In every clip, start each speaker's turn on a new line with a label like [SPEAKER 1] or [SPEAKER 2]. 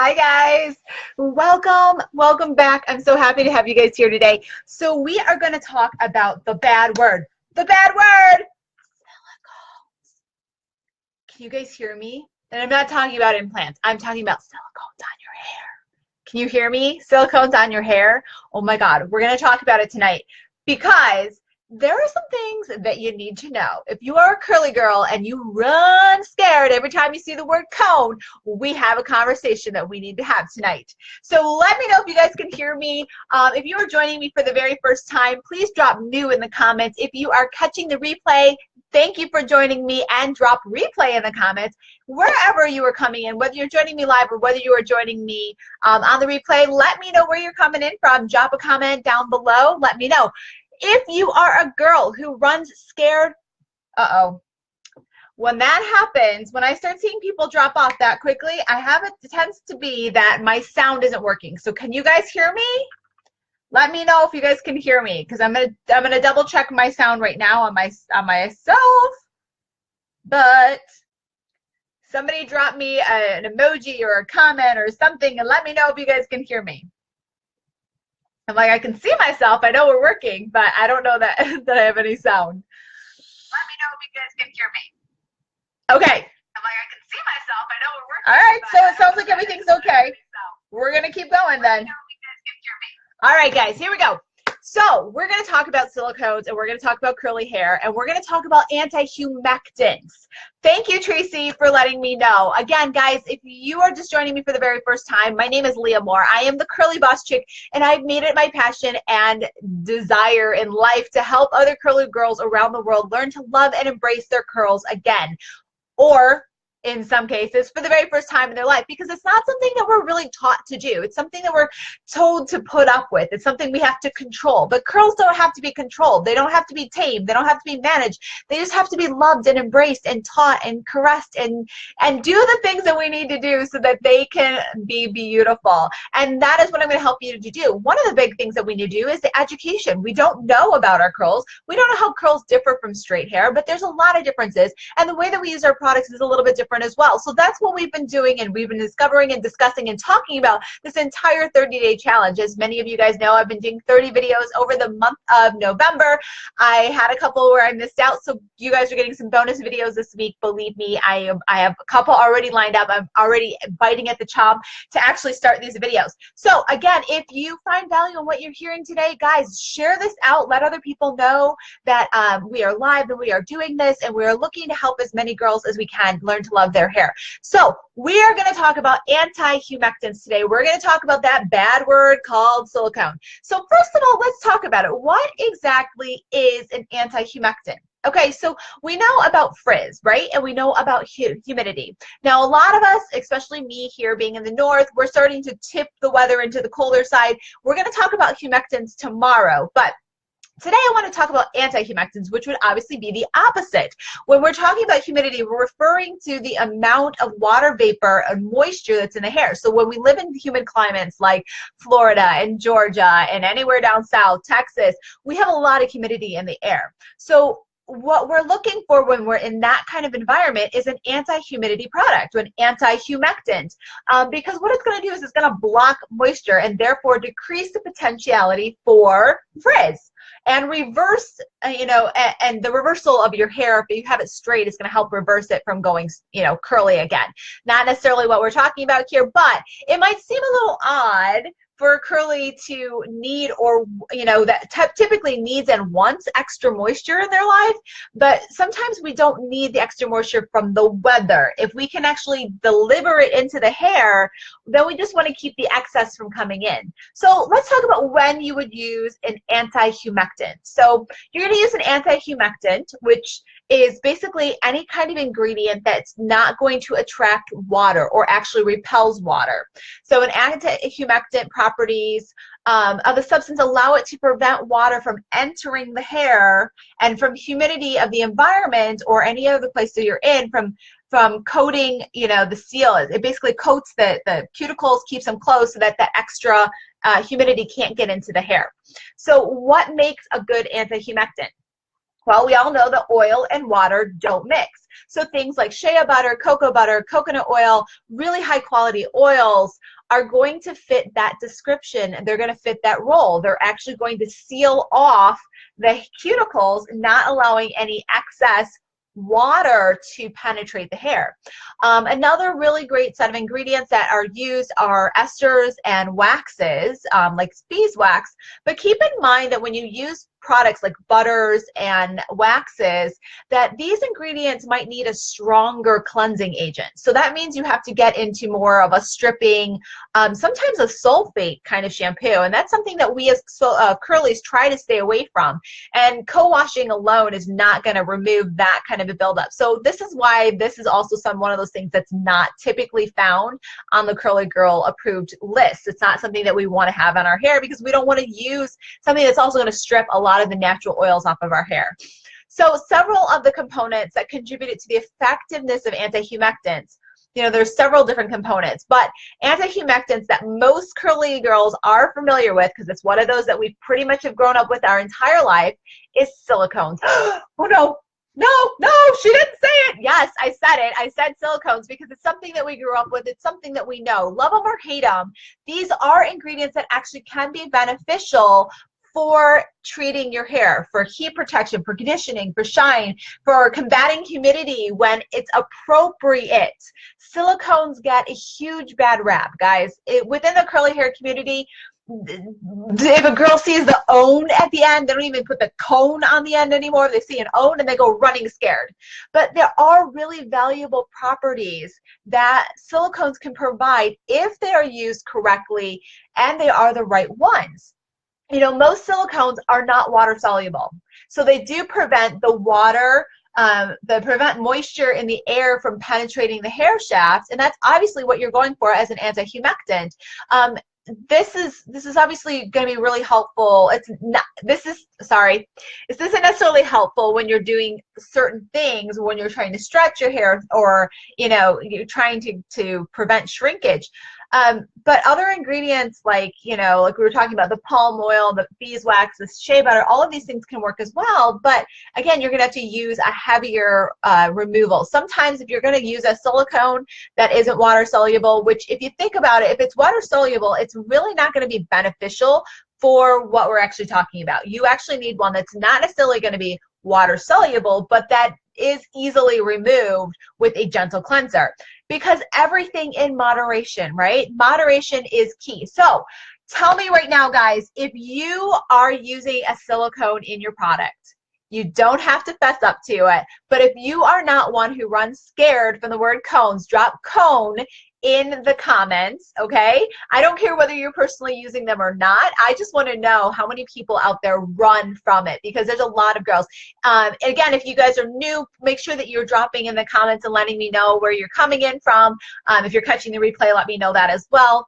[SPEAKER 1] Hi guys, welcome back. I'm so happy to have you guys here today. So we are going to talk about the bad word. The bad word, silicones. Can you guys hear me? And I'm not talking about implants. I'm talking about silicones on your hair. Can you hear me? Silicones on your hair. Oh my God, we're going to talk about it tonight because there are some things that you need to know. If you are a curly girl and you run scared every time you see the word cone, we have a conversation that we need to have tonight. So let me know if you guys can hear me. If you are joining me for the very first time, please drop new in the comments. If you are catching the replay, thank you for joining me, and drop replay in the comments. Wherever you are coming in, whether you're joining me live or whether you are joining me on the replay, let me know where you're coming in from. Drop a comment down below. Let me know. If you are a girl who runs scared, when that happens, when I start seeing people drop off that quickly, it tends to be that my sound isn't working. So can you guys hear me? Let me know if you guys can hear me, because I'm gonna double check my sound right now on myself. But somebody drop me an emoji or a comment or something and let me know if you guys can hear me. I'm like, I can see myself. I know we're working, but I don't know that that I have any sound. Let me know if you guys can hear me. Okay. I'm like, I can see myself. I know we're working. All right. So it sounds like everything's okay. We're gonna keep going then. All right, guys. Here we go. So we're going to talk about silicones, and we're going to talk about curly hair, and we're going to talk about anti-humectants. Thank you, Tracy, for letting me know. Again, guys, if you are just joining me for the very first time, my name is Leah Moore. I am the Curly Boss Chick, and I've made it my passion and desire in life to help other curly girls around the world learn to love and embrace their curls again. Or in some cases, for the very first time in their life, because it's not something that we're really taught to do. It's something that we're told to put up with. It's something we have to control. But curls don't have to be controlled. They don't have to be tamed. They don't have to be managed. They just have to be loved and embraced and taught and caressed and do the things that we need to do so that they can be beautiful. And that is what I'm going to help you to do. One of the big things that we need to do is the education. We don't know about our curls. We don't know how curls differ from straight hair, but there's a lot of differences. And the way that we use our products is a little bit different as well. So that's what we've been doing, and we've been discovering and discussing and talking about this entire 30-day challenge. As many of you guys know, I've been doing 30 videos over the month of November. I had a couple where I missed out, so you guys are getting some bonus videos this week. Believe me, I have a couple already lined up. I'm already biting at the chomp to actually start these videos. So again, if you find value in what you're hearing today, guys, share this out. Let other people know that we are live and we are doing this, and we are looking to help as many girls as we can learn to love their hair. So we are going to talk about anti-humectants today. We're going to talk about that bad word called silicone. So first of all, let's talk about it. What exactly is an anti-humectant? Okay, so we know about frizz, right? And we know about humidity. Now, a lot of us, especially me here being in the north, we're starting to tip the weather into the colder side. We're going to talk about humectants tomorrow, but today I want to talk about anti-humectants, which would obviously be the opposite. When we're talking about humidity, we're referring to the amount of water vapor and moisture that's in the hair. So when we live in humid climates like Florida and Georgia and anywhere down south, Texas, we have a lot of humidity in the air. So what we're looking for when we're in that kind of environment is an anti-humidity product, or an anti-humectant, because what it's going to do is it's going to block moisture and therefore decrease the potentiality for frizz. And reverse, and the reversal of your hair, if you have it straight, is going to help reverse it from going, curly again. Not necessarily what we're talking about here, but it might seem a little odd for a curly to need, or that typically needs and wants extra moisture in their life, but sometimes we don't need the extra moisture from the weather. If we can actually deliver it into the hair, then we just want to keep the excess from coming in. So let's talk about when you would use an anti-humectant. So you're going to use an anti-humectant, which is basically any kind of ingredient that's not going to attract water or actually repels water. So an anti-humectant properties of the substance allow it to prevent water from entering the hair and from humidity of the environment or any other place that you're in from coating, the seal. It basically coats the cuticles, keeps them closed so that that extra humidity can't get into the hair. So what makes a good anti-humectant? Well, we all know that oil and water don't mix. So things like shea butter, coconut oil, really high quality oils are going to fit that description. They're going to fit that role. They're actually going to seal off the cuticles, not allowing any excess water to penetrate the hair. Another really great set of ingredients that are used are esters and waxes, like beeswax. But keep in mind that when you use products like butters and waxes, that these ingredients might need a stronger cleansing agent. So that means you have to get into more of a stripping, sometimes a sulfate kind of shampoo. And that's something that we as curlies try to stay away from. And co-washing alone is not going to remove that kind of a buildup. So this is why this is also one of those things that's not typically found on the Curly Girl approved list. It's not something that we want to have on our hair because we don't want to use something that's also going to strip a lot of the natural oils off of our hair. So several of the components that contributed to the effectiveness of anti-humectants, you know, there's several different components, but anti-humectants that most curly girls are familiar with, because it's one of those that we pretty much have grown up with our entire life, is silicones. Oh no, no, she didn't say it. Yes, I said it. I said silicones because it's something that we grew up with. It's something that we know. Love them or hate them, these are ingredients that actually can be beneficial for treating your hair, for heat protection, for conditioning, for shine, for combating humidity when it's appropriate. Silicones get a huge bad rap, guys. Within the curly hair community, if a girl sees the own at the end, they don't even put the cone on the end anymore. They see an own and they go running scared. But there are really valuable properties that silicones can provide if they are used correctly and they are the right ones. You know, most silicones are not water soluble. So they do prevent the water, they prevent moisture in the air from penetrating the hair shafts. And that's obviously what you're going for as an anti-humectant. This is obviously going to be really helpful. This isn't necessarily helpful when you're doing certain things, when you're trying to stretch your hair or, you know, you're trying to prevent shrinkage. But other ingredients like, you know, like we were talking about, the palm oil, the beeswax, the shea butter, all of these things can work as well. But again, you're going to have to use a heavier removal. Sometimes if you're going to use a silicone that isn't water soluble, which if you think about it, if it's water soluble, it's really not going to be beneficial for what we're actually talking about. You actually need one that's not necessarily going to be water soluble, but that is easily removed with a gentle cleanser. Because everything in moderation, right? Moderation is key. So tell me right now, guys, if you are using a silicone in your product, you don't have to fess up to it. But if you are not one who runs scared from the word cones, drop cone in the comments, okay? I don't care whether you're personally using them or not. I just want to know how many people out there run from it, because there's a lot of girls. Again, if you guys are new, make sure that you're dropping in the comments and letting me know where you're coming in from. If you're catching the replay, let me know that as well.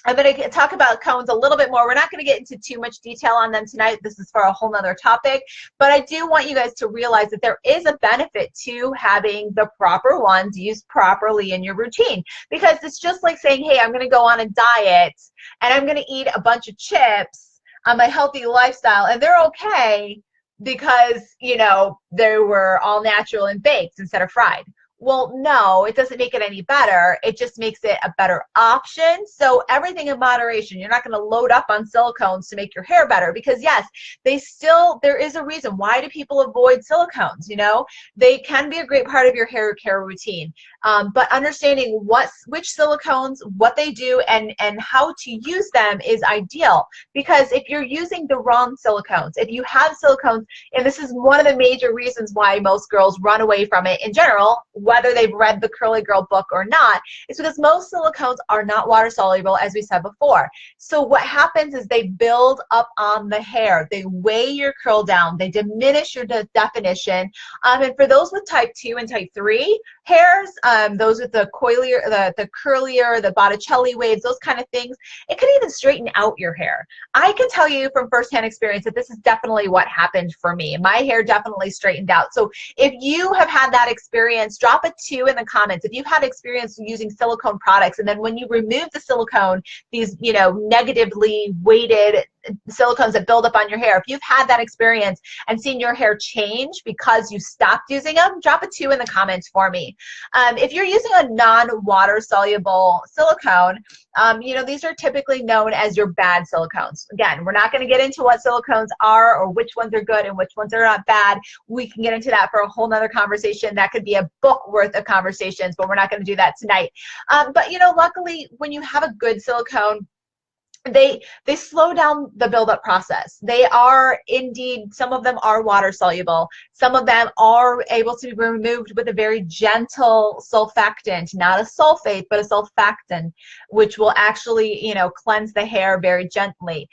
[SPEAKER 1] I'm going to talk about cones a little bit more. We're not going to get into too much detail on them tonight. This is for a whole nother topic. But I do want you guys to realize that there is a benefit to having the proper ones used properly in your routine. Because it's just like saying, hey, I'm going to go on a diet and I'm going to eat a bunch of chips on my healthy lifestyle. And they're okay because, you know, they were all natural and baked instead of fried. Well, no, it doesn't make it any better. It just makes it a better option. So everything in moderation. You're not going to load up on silicones to make your hair better, because yes, there is a reason. Why do people avoid silicones? You know, they can be a great part of your hair care routine. But understanding which silicones, what they do, and how to use them is ideal. Because if you're using the wrong silicones, if you have silicones, and this is one of the major reasons why most girls run away from it in general, whether they've read the Curly Girl book or not, is because most silicones are not water soluble, as we said before. So what happens is they build up on the hair. They weigh your curl down. They diminish your definition. And for those with type 2 and type 3 hairs, those with the coilier, the curlier, the Botticelli waves, those kind of things, it can even straighten out your hair. I can tell you from firsthand experience that this is definitely what happened for me. My hair definitely straightened out. So if you have had that experience, drop a 2 in the comments. If you've had experience using silicone products, and then when you remove the silicone, these, you know, negatively weighted silicones that build up on your hair. If you've had that experience and seen your hair change because you stopped using them, drop a 2 in the comments for me. If you're using a non-water soluble silicone, you know, these are typically known as your bad silicones. Again, we're not going to get into what silicones are or which ones are good and which ones are not bad. We can get into that for a whole nother conversation. That could be a book worth of conversations, but we're not going to do that tonight. But, you know, luckily, when you have a good silicone, they slow down the buildup process. They are indeed, some of them are water soluble. Some of them are able to be removed with a very gentle surfactant, not a sulfate, but a surfactant, which will actually, you know, cleanse the hair very gently.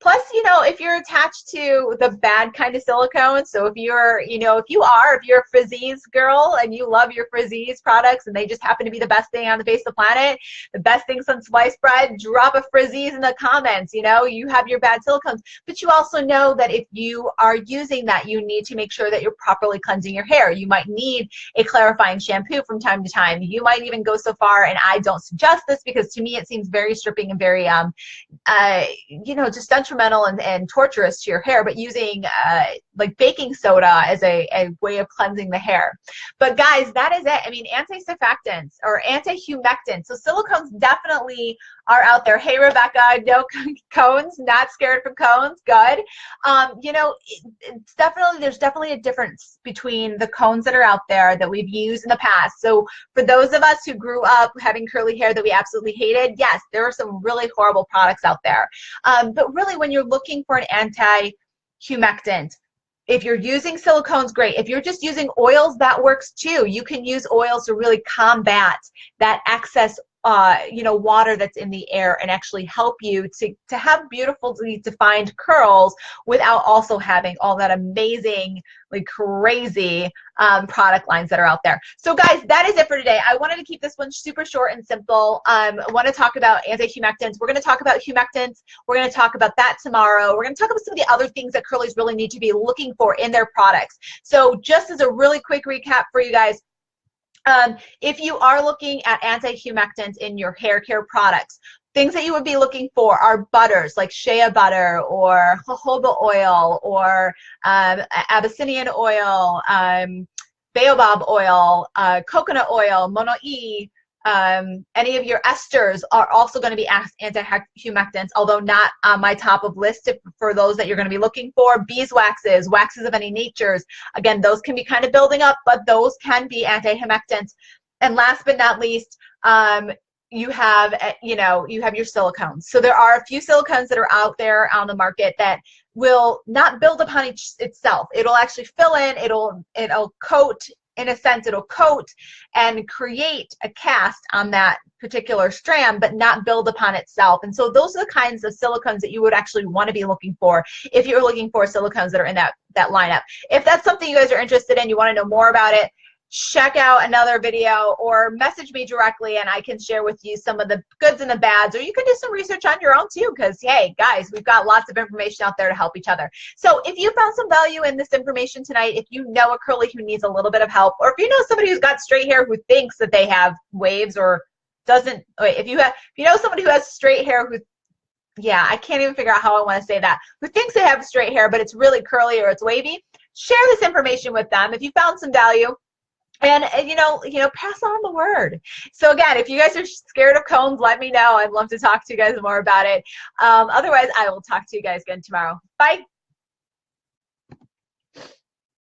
[SPEAKER 1] Plus, you know, if you're attached to the bad kind of silicone, so if you're, you know, if you're a Frizzies girl and you love your Frizzies products and they just happen to be the best thing on the face of the planet, the best thing since sliced bread, drop a Frizzies in the comments. You know, you have your bad silicones, but you also know that if you are using that, you need to make sure that you're properly cleansing your hair. You might need a clarifying shampoo from time to time. You might even go so far, and I don't suggest this because to me it seems very stripping and very, you know, just detrimental and torturous to your hair, but using like baking soda as a way of cleansing the hair. But guys, that is it. I mean, anti-surfactants or anti-humectants. So silicones definitely are out there. Hey, Rebecca, no cones, not scared from cones. Good. You know, it's definitely, there's definitely a difference between the cones that are out there that we've used in the past. So for those of us who grew up having curly hair that we absolutely hated, yes, there are some really horrible products out there. But really, when you're looking for an anti-humectant, if you're using silicones, great. If you're just using oils, that works too. You can use oils to really combat that excess you know, water that's in the air and actually help you to have beautifully defined curls without also having all that amazing, like crazy product lines that are out there. So guys, that is it for today. I wanted to keep this one super short and simple. I want to talk about anti-humectants. We're going to talk about humectants. We're going to talk about that tomorrow. We're going to talk about some of the other things that curlies really need to be looking for in their products. So just as a really quick recap for you guys, if you are looking at anti-humectants in your hair care products, things that you would be looking for are butters like shea butter or jojoba oil or Abyssinian oil, baobab oil, coconut oil, mono-e. Any of your esters are also going to be anti-humectants, although not on my top of list for those that you're going to be looking for. Beeswaxes, waxes of any natures. Again, those can be kind of building up, but those can be anti-humectants. And last but not least, you have, you know, you have your silicones. So there are a few silicones that are out there on the market that will not build upon itself. It'll actually fill in, it'll coat. In a sense, it'll coat and create a cast on that particular strand, but not build upon itself. And so those are the kinds of silicones that you would actually want to be looking for if you're looking for silicones that are in that lineup. If that's something you guys are interested in, you want to know more about it, check out another video or message me directly and I can share with you some of the goods and the bads, or you can do some research on your own too, because hey guys, we've got lots of information out there to help each other. So if you found some value in this information tonight, if you know a curly who needs a little bit of help, or if you know somebody who's got straight hair who thinks that they have waves or doesn't, if you know somebody who has straight hair who, yeah, I can't even figure out how I want to say that, who thinks they have straight hair but it's really curly or it's wavy, share this information with them if you found some value. And you know, pass on the word. So again, if you guys are scared of cones, let me know. I'd love to talk to you guys more about it. Otherwise, I will talk to you guys again tomorrow. Bye.